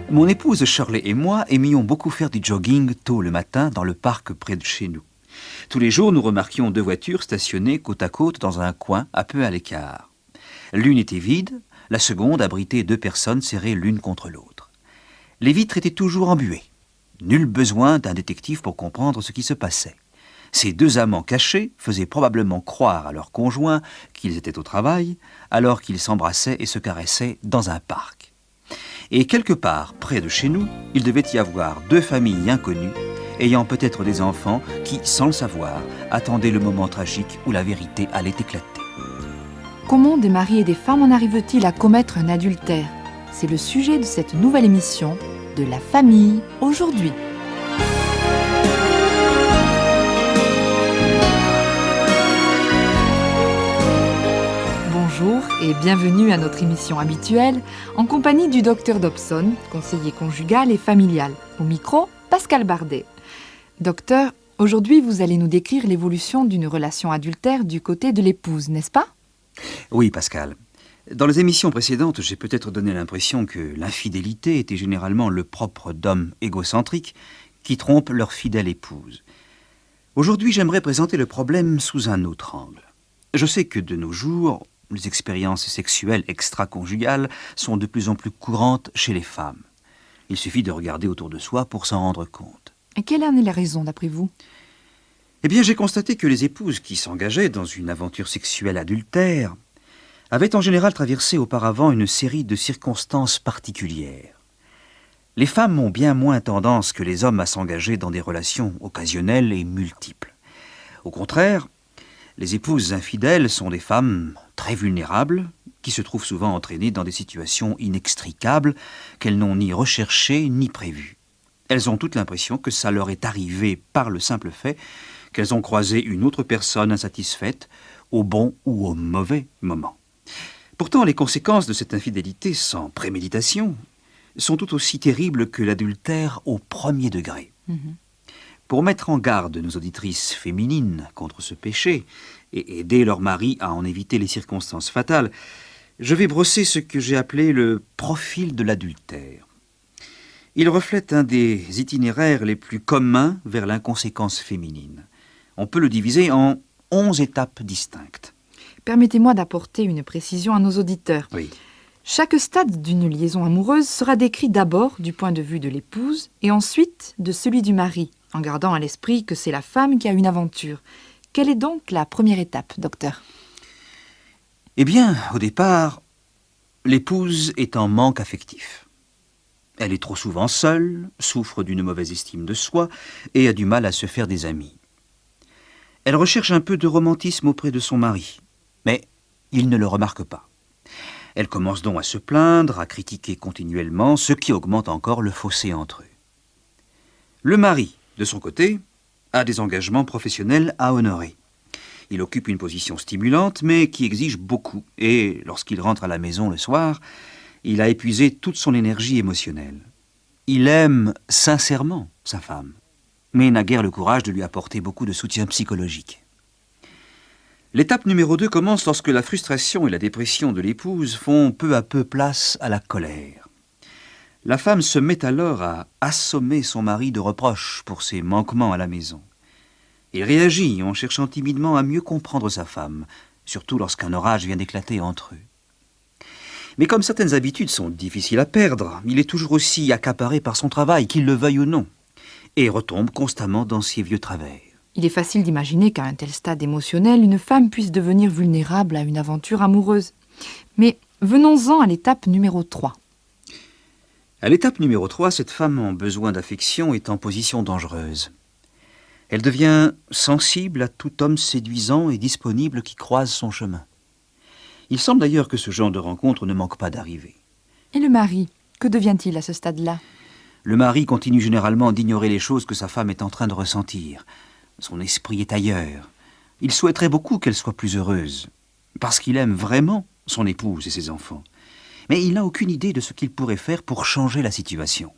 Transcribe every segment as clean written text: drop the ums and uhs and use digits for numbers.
Mon épouse Shirley et moi aimions beaucoup faire du jogging tôt le matin dans le parc près de chez nous. Tous les jours, nous remarquions 2 voitures stationnées côte à côte dans un coin un peu à l'écart. L'une était vide, la seconde abritait 2 personnes serrées l'une contre l'autre. Les vitres étaient toujours embuées. Nul besoin d'un détective pour comprendre ce qui se passait. Ces 2 amants cachés faisaient probablement croire à leurs conjoints qu'ils étaient au travail, alors qu'ils s'embrassaient et se caressaient dans un parc. Et quelque part, près de chez nous, il devait y avoir 2 familles inconnues, ayant peut-être des enfants qui, sans le savoir, attendaient le moment tragique où la vérité allait éclater. Comment des maris et des femmes en arrivent-ils à commettre un adultère? C'est le sujet de cette nouvelle émission de La Famille aujourd'hui. Bonjour et bienvenue à notre émission habituelle en compagnie du Dr Dobson, conseiller conjugal et familial. Au micro, Pascal Bardet. Docteur, aujourd'hui vous allez nous décrire l'évolution d'une relation adultère du côté de l'épouse, n'est-ce pas? Oui, Pascal. Dans les émissions précédentes, j'ai peut-être donné l'impression que l'infidélité était généralement le propre d'hommes égocentriques qui trompent leur fidèle épouse. Aujourd'hui, j'aimerais présenter le problème sous un autre angle. Je sais que de nos jours, les expériences sexuelles extra-conjugales sont de plus en plus courantes chez les femmes. Il suffit de regarder autour de soi pour s'en rendre compte. Et quelle en est la raison d'après vous? Eh bien, j'ai constaté que les épouses qui s'engageaient dans une aventure sexuelle adultère avaient en général traversé auparavant une série de circonstances particulières. Les femmes ont bien moins tendance que les hommes à s'engager dans des relations occasionnelles et multiples. Au contraire, les épouses infidèles sont des femmes très vulnérables qui se trouvent souvent entraînées dans des situations inextricables qu'elles n'ont ni recherchées ni prévues. Elles ont toute l'impression que ça leur est arrivé par le simple fait qu'elles ont croisé une autre personne insatisfaite au bon ou au mauvais moment. Pourtant, les conséquences de cette infidélité sans préméditation sont tout aussi terribles que l'adultère au premier degré. Pour mettre en garde nos auditrices féminines contre ce péché et aider leur mari à en éviter les circonstances fatales, je vais brosser ce que j'ai appelé le profil de l'adultère. Il reflète un des itinéraires les plus communs vers l'inconséquence féminine. On peut le diviser en 11 étapes distinctes. Permettez-moi d'apporter une précision à nos auditeurs. Oui. Chaque stade d'une liaison amoureuse sera décrit d'abord du point de vue de l'épouse et ensuite de celui du mari, en gardant à l'esprit que c'est la femme qui a une aventure. Quelle est donc la première étape, docteur? Eh bien, au départ, l'épouse est en manque affectif. Elle est trop souvent seule, souffre d'une mauvaise estime de soi et a du mal à se faire des amis. Elle recherche un peu de romantisme auprès de son mari, mais il ne le remarque pas. Elle commence donc à se plaindre, à critiquer continuellement, ce qui augmente encore le fossé entre eux. Le mari, de son côté, a des engagements professionnels à honorer. Il occupe une position stimulante, mais qui exige beaucoup, et lorsqu'il rentre à la maison le soir, il a épuisé toute son énergie émotionnelle. Il aime sincèrement sa femme, mais n'a guère le courage de lui apporter beaucoup de soutien psychologique. L'étape numéro 2 commence lorsque la frustration et la dépression de l'épouse font peu à peu place à la colère. La femme se met alors à assommer son mari de reproches pour ses manquements à la maison. Il réagit en cherchant timidement à mieux comprendre sa femme, surtout lorsqu'un orage vient d'éclater entre eux. Mais comme certaines habitudes sont difficiles à perdre, il est toujours aussi accaparé par son travail, qu'il le veuille ou non, et retombe constamment dans ses vieux travers. Il est facile d'imaginer qu'à un tel stade émotionnel, une femme puisse devenir vulnérable à une aventure amoureuse. Mais venons-en à l'étape numéro 3. À l'étape numéro 3, cette femme en besoin d'affection est en position dangereuse. Elle devient sensible à tout homme séduisant et disponible qui croise son chemin. Il semble d'ailleurs que ce genre de rencontre ne manque pas d'arriver. Et le mari, que devient-il à ce stade-là? Le mari continue généralement d'ignorer les choses que sa femme est en train de ressentir. Son esprit est ailleurs. Il souhaiterait beaucoup qu'elle soit plus heureuse, parce qu'il aime vraiment son épouse et ses enfants. Mais il n'a aucune idée de ce qu'il pourrait faire pour changer la situation.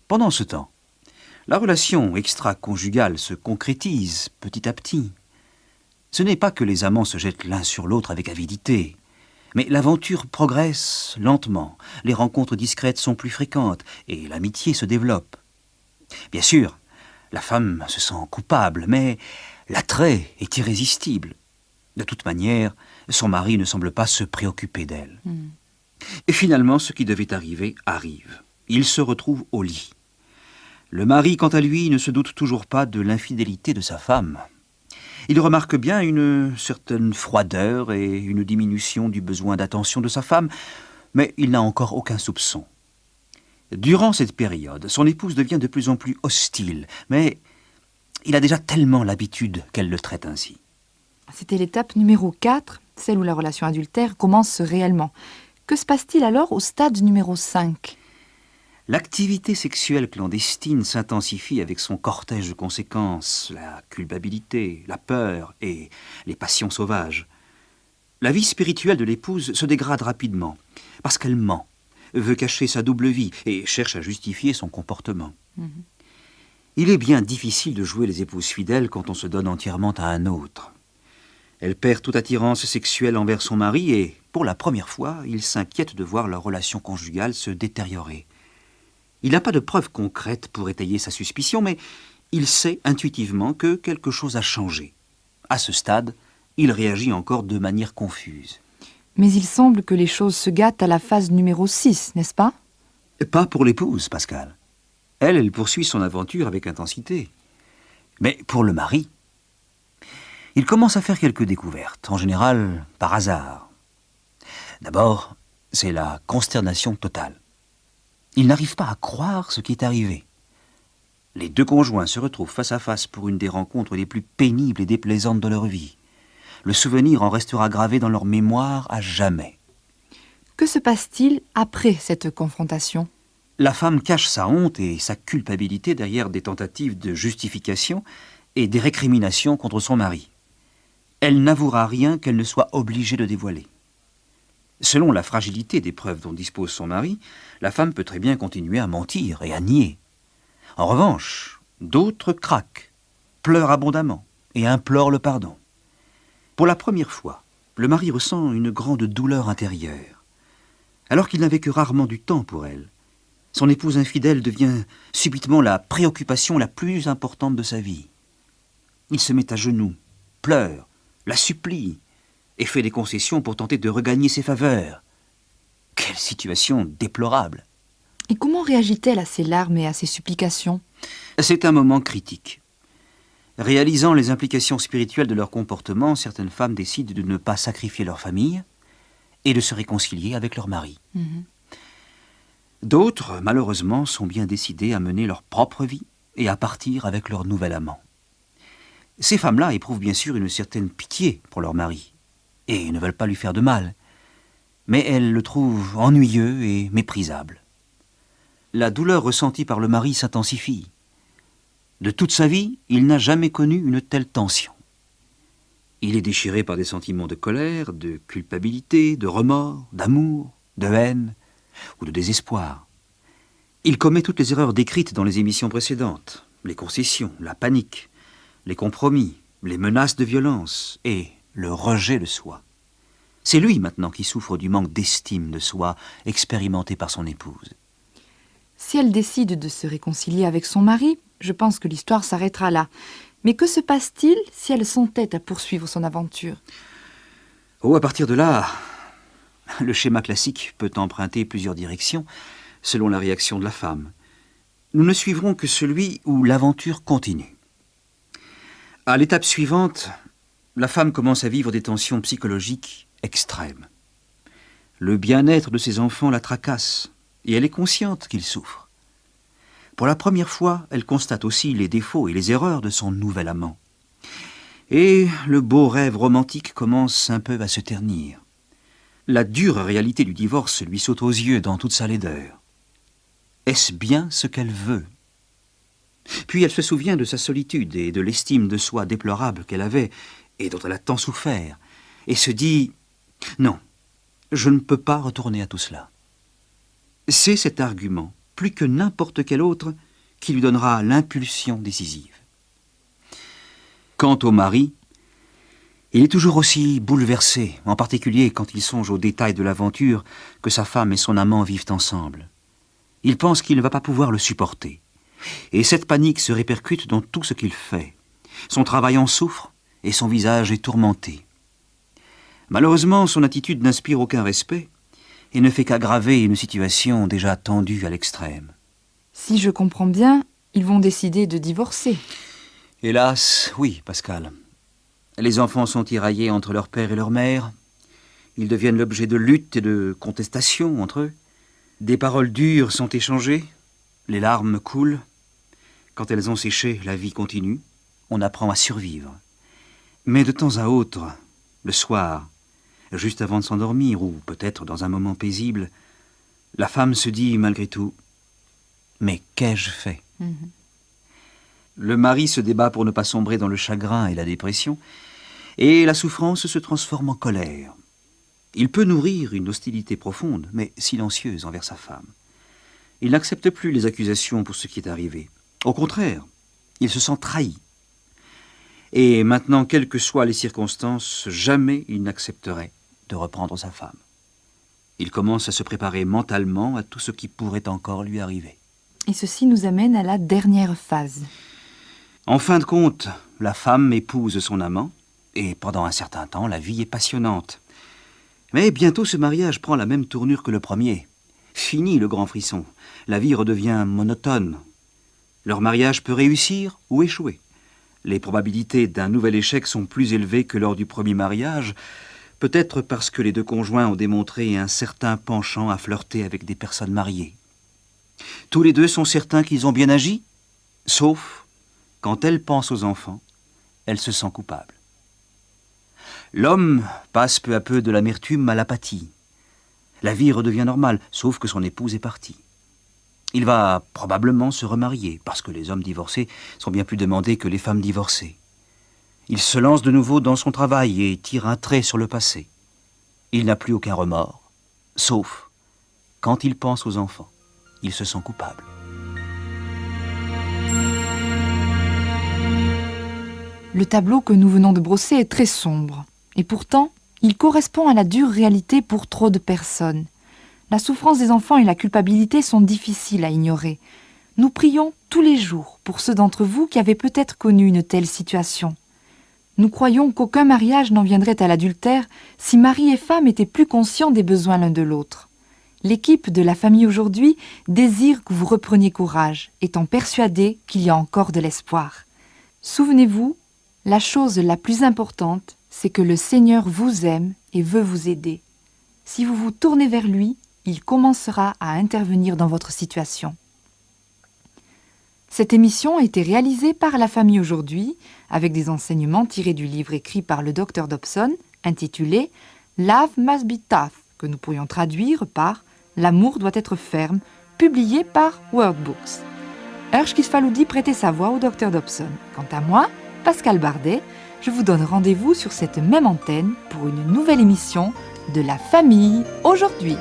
Pendant ce temps, la relation extra-conjugale se concrétise petit à petit. Ce n'est pas que les amants se jettent l'un sur l'autre avec avidité, Mais l'aventure progresse lentement, les rencontres discrètes sont plus fréquentes et l'amitié se développe. Bien sûr, la femme se sent coupable, mais l'attrait est irrésistible. De toute manière, son mari ne semble pas se préoccuper d'elle. Et finalement, ce qui devait arriver arrive. Il se retrouve au lit. Le mari, quant à lui, ne se doute toujours pas de l'infidélité de sa femme. Il remarque bien une certaine froideur et une diminution du besoin d'attention de sa femme, mais il n'a encore aucun soupçon. Durant cette période, son épouse devient de plus en plus hostile, mais il a déjà tellement l'habitude qu'elle le traite ainsi. C'était l'étape numéro 4, celle où la relation adultère commence réellement. Que se passe-t-il alors au stade numéro 5 ? L'activité sexuelle clandestine s'intensifie avec son cortège de conséquences, la culpabilité, la peur et les passions sauvages. La vie spirituelle de l'épouse se dégrade rapidement, parce qu'elle ment, veut cacher sa double vie et cherche à justifier son comportement. Il est bien difficile de jouer les épouses fidèles quand on se donne entièrement à un autre. Elle perd toute attirance sexuelle envers son mari et, pour la première fois, il s'inquiète de voir leur relation conjugale se détériorer. Il n'a pas de preuves concrètes pour étayer sa suspicion, mais il sait intuitivement que quelque chose a changé. À ce stade, il réagit encore de manière confuse. Mais il semble que les choses se gâtent à la phase numéro 6, n'est-ce pas ? Pas pour l'épouse, Pascal. Elle poursuit son aventure avec intensité. Mais pour le mari, il commence à faire quelques découvertes, en général par hasard. D'abord, c'est la consternation totale. Il n'arrive pas à croire ce qui est arrivé. Les deux conjoints se retrouvent face à face pour une des rencontres les plus pénibles et déplaisantes de leur vie. Le souvenir en restera gravé dans leur mémoire à jamais. Que se passe-t-il après cette confrontation ? La femme cache sa honte et sa culpabilité derrière des tentatives de justification et des récriminations contre son mari. Elle n'avouera rien qu'elle ne soit obligée de dévoiler. Selon la fragilité des preuves dont dispose son mari, la femme peut très bien continuer à mentir et à nier. En revanche, d'autres craquent, pleurent abondamment et implorent le pardon. Pour la première fois, le mari ressent une grande douleur intérieure. Alors qu'il n'avait que rarement du temps pour elle, son épouse infidèle devient subitement la préoccupation la plus importante de sa vie. Il se met à genoux, pleure, la supplie, et fait des concessions pour tenter de regagner ses faveurs. Quelle situation déplorable! Et comment réagit-elle à ces larmes et à ces supplications ? C'est un moment critique. Réalisant les implications spirituelles de leur comportement, certaines femmes décident de ne pas sacrifier leur famille et de se réconcilier avec leur mari. D'autres, malheureusement, sont bien décidées à mener leur propre vie et à partir avec leur nouvel amant. Ces femmes-là éprouvent bien sûr une certaine pitié pour leur mari et ne veulent pas lui faire de mal, mais elles le trouvent ennuyeux et méprisable. La douleur ressentie par le mari s'intensifie. De toute sa vie, il n'a jamais connu une telle tension. Il est déchiré par des sentiments de colère, de culpabilité, de remords, d'amour, de haine ou de désespoir. Il commet toutes les erreurs décrites dans les émissions précédentes, les concessions, la panique, les compromis, les menaces de violence et le rejet de soi. C'est lui maintenant qui souffre du manque d'estime de soi expérimenté par son épouse. Si elle décide de se réconcilier avec son mari, je pense que l'histoire s'arrêtera là. Mais que se passe-t-il si elle s'entête à poursuivre son aventure ? À partir de là, le schéma classique peut emprunter plusieurs directions selon la réaction de la femme. Nous ne suivrons que celui où l'aventure continue. À l'étape suivante, la femme commence à vivre des tensions psychologiques extrêmes. Le bien-être de ses enfants la tracasse et elle est consciente qu'il souffre. Pour la première fois, elle constate aussi les défauts et les erreurs de son nouvel amant. Et le beau rêve romantique commence un peu à se ternir. La dure réalité du divorce lui saute aux yeux dans toute sa laideur. Est-ce bien ce qu'elle veut ? Puis elle se souvient de sa solitude et de l'estime de soi déplorable qu'elle avait et dont elle a tant souffert, et se dit « Non, je ne peux pas retourner à tout cela ». C'est cet argument, plus que n'importe quel autre, qui lui donnera l'impulsion décisive. Quant au mari, Il est toujours aussi bouleversé, en particulier quand il songe aux détails de l'aventure que sa femme et son amant vivent ensemble. Il pense qu'il ne va pas pouvoir le supporter. Et cette panique se répercute dans tout ce qu'il fait. Son travail en souffre et son visage est tourmenté. Malheureusement, son attitude n'inspire aucun respect et ne fait qu'aggraver une situation déjà tendue à l'extrême. Si je comprends bien, ils vont décider de divorcer. Hélas, oui, Pascal. Les enfants sont tiraillés entre leur père et leur mère. Ils deviennent l'objet de luttes et de contestations entre eux. Des paroles dures sont échangées. Les larmes coulent. Quand elles ont séché, la vie continue. On apprend à survivre. Mais de temps à autre, le soir, juste avant de s'endormir, ou peut-être dans un moment paisible, la femme se dit malgré tout « Mais qu'ai-je fait ?» Le mari se débat pour ne pas sombrer dans le chagrin et la dépression, et la souffrance se transforme en colère. Il peut nourrir une hostilité profonde, mais silencieuse envers sa femme. Il n'accepte plus les accusations pour ce qui est arrivé. Au contraire, il se sent trahi. Et maintenant, quelles que soient les circonstances, jamais il n'accepterait de reprendre sa femme. Il commence à se préparer mentalement à tout ce qui pourrait encore lui arriver. Et ceci nous amène à la dernière phase. En fin de compte, la femme épouse son amant, et pendant un certain temps, la vie est passionnante. Mais bientôt, ce mariage prend la même tournure que le premier. Fini le grand frisson. La vie redevient monotone. Leur mariage peut réussir ou échouer. Les probabilités d'un nouvel échec sont plus élevées que lors du premier mariage, peut-être parce que les deux conjoints ont démontré un certain penchant à flirter avec des personnes mariées. Tous les deux sont certains qu'ils ont bien agi, sauf quand elle pense aux enfants, elle se sent coupable. L'homme passe peu à peu de l'amertume à l'apathie. La vie redevient normale, sauf que son épouse est partie. Il va probablement se remarier, parce que les hommes divorcés sont bien plus demandés que les femmes divorcées. Il se lance de nouveau dans son travail et tire un trait sur le passé. Il n'a plus aucun remords, sauf quand il pense aux enfants. Il se sent coupable. Le tableau que nous venons de brosser est très sombre. Et pourtant, il correspond à la dure réalité pour trop de personnes. La souffrance des enfants et la culpabilité sont difficiles à ignorer. Nous prions tous les jours pour ceux d'entre vous qui avaient peut-être connu une telle situation. Nous croyons qu'aucun mariage n'en viendrait à l'adultère si mari et femme étaient plus conscients des besoins l'un de l'autre. L'équipe de la famille aujourd'hui désire que vous repreniez courage, étant persuadée qu'il y a encore de l'espoir. Souvenez-vous, la chose la plus importante, c'est que le Seigneur vous aime et veut vous aider. Si vous vous tournez vers lui, il commencera à intervenir dans votre situation. Cette émission a été réalisée par La Famille aujourd'hui, avec des enseignements tirés du livre écrit par le Dr Dobson, intitulé « Love must be tough », que nous pourrions traduire par « L'amour doit être ferme », publié par Wordbooks. Ershkis Faloudi prêtait sa voix au Dr Dobson. Quant à moi, Pascal Bardet, je vous donne rendez-vous sur cette même antenne pour une nouvelle émission de La Famille aujourd'hui.